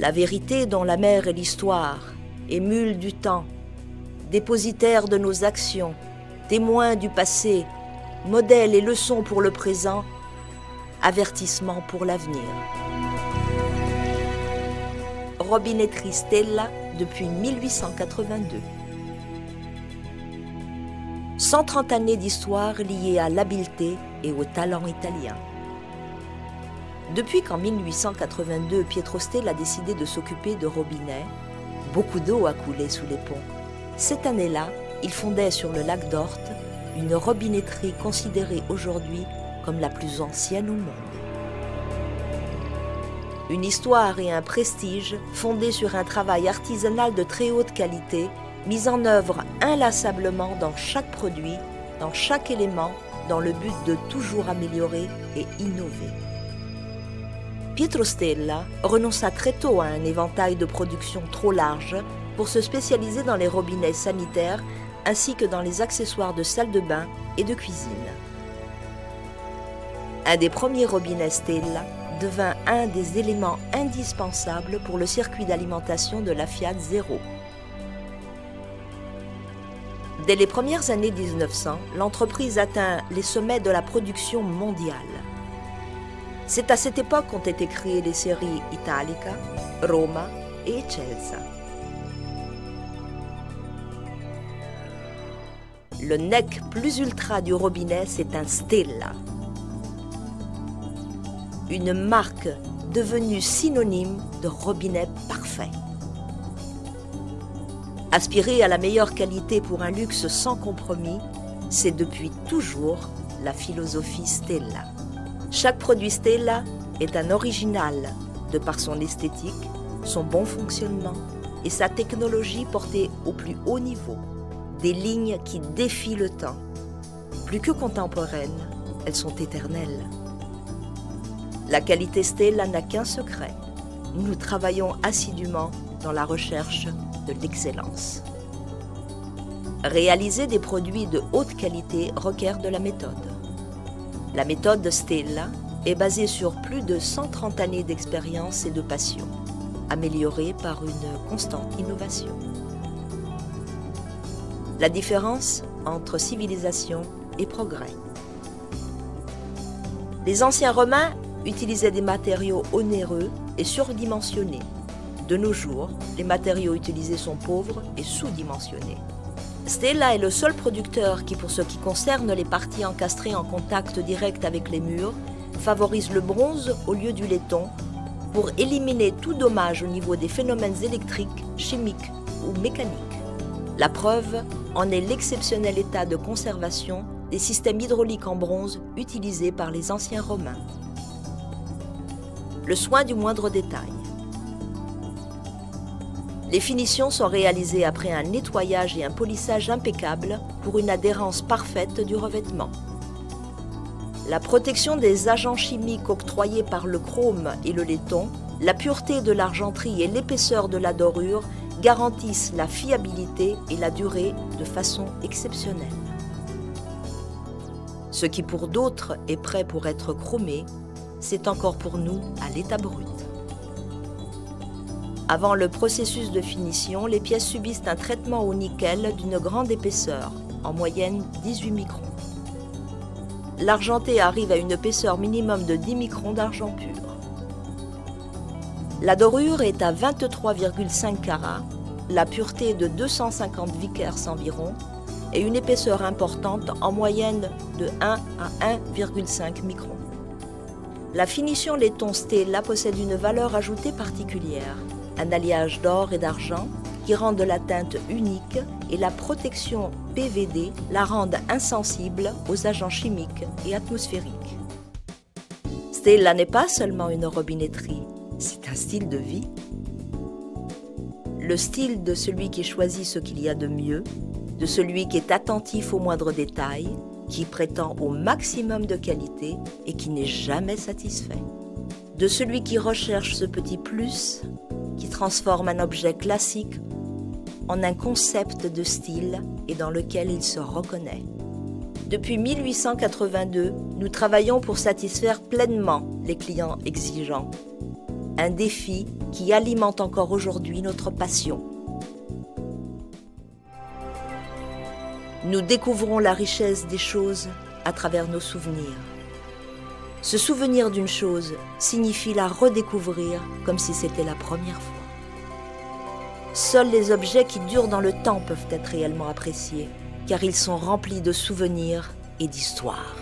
La vérité dont la mer est l'histoire, émule du temps, dépositaire de nos actions, témoin du passé, modèle et leçon pour le présent, avertissement pour l'avenir. Robinetterie Stella depuis 1882. 130 années d'histoire liées à l'habileté et au talent italien. Depuis qu'en 1882, Pietro Stella a décidé de s'occuper de robinets, beaucoup d'eau a coulé sous les ponts. Cette année-là, il fondait sur le lac d'Orte une robinetterie considérée aujourd'hui comme la plus ancienne au monde. Une histoire et un prestige fondés sur un travail artisanal de très haute qualité, mis en œuvre inlassablement dans chaque produit, dans chaque élément, dans le but de toujours améliorer et innover. Pietro Stella renonça très tôt à un éventail de production trop large pour se spécialiser dans les robinets sanitaires ainsi que dans les accessoires de salle de bain et de cuisine. Un des premiers robinets Stella devint un des éléments indispensables pour le circuit d'alimentation de la Fiat Zero. Dès les premières années 1900, l'entreprise atteint les sommets de la production mondiale. C'est à cette époque qu'ont été créées les séries Italica, Roma et Excelsa. Le nec plus ultra du robinet, c'est un Stella. Une marque devenue synonyme de robinet parfait. Aspirer à la meilleure qualité pour un luxe sans compromis, c'est depuis toujours la philosophie Stella. Chaque produit Stella est un original de par son esthétique, son bon fonctionnement et sa technologie portée au plus haut niveau. Des lignes qui défient le temps. Plus que contemporaines, elles sont éternelles. La qualité Stella n'a qu'un secret. Nous travaillons assidûment dans la recherche de l'excellence. Réaliser des produits de haute qualité requiert de la méthode. La méthode de Stella est basée sur plus de 130 années d'expérience et de passion, améliorée par une constante innovation. La différence entre civilisation et progrès. Les anciens Romains utilisaient des matériaux onéreux et surdimensionnés. De nos jours, les matériaux utilisés sont pauvres et sous-dimensionnés. Stella est le seul producteur qui, pour ce qui concerne les parties encastrées en contact direct avec les murs, favorise le bronze au lieu du laiton pour éliminer tout dommage au niveau des phénomènes électriques, chimiques ou mécaniques. La preuve en est l'exceptionnel état de conservation des systèmes hydrauliques en bronze utilisés par les anciens Romains. Le soin du moindre détail. Les finitions sont réalisées après un nettoyage et un polissage impeccable pour une adhérence parfaite du revêtement. La protection des agents chimiques octroyés par le chrome et le laiton, la pureté de l'argenterie et l'épaisseur de la dorure garantissent la fiabilité et la durée de façon exceptionnelle. Ce qui pour d'autres est prêt pour être chromé, c'est encore pour nous à l'état brut. Avant le processus de finition, les pièces subissent un traitement au nickel d'une grande épaisseur, en moyenne 18 microns. L'argenté arrive à une épaisseur minimum de 10 microns d'argent pur. La dorure est à 23,5 carats, la pureté est de 250 vickers environ et une épaisseur importante en moyenne de 1 à 1,5 microns. La finition laiton Stella possède une valeur ajoutée particulière, un alliage d'or et d'argent qui rendent la teinte unique et la protection PVD la rendent insensible aux agents chimiques et atmosphériques. Stella n'est pas seulement une robinetterie, c'est un style de vie. Le style de celui qui choisit ce qu'il y a de mieux, de celui qui est attentif aux moindres détails, qui prétend au maximum de qualité et qui n'est jamais satisfait. De celui qui recherche ce petit plus, qui transforme un objet classique en un concept de style et dans lequel il se reconnaît. Depuis 1882, nous travaillons pour satisfaire pleinement les clients exigeants. un défi qui alimente encore aujourd'hui notre passion. Nous découvrons la richesse des choses à travers nos souvenirs. Se souvenir d'une chose signifie la redécouvrir comme si c'était la première fois. Seuls les objets qui durent dans le temps peuvent être réellement appréciés, car ils sont remplis de souvenirs et d'histoires.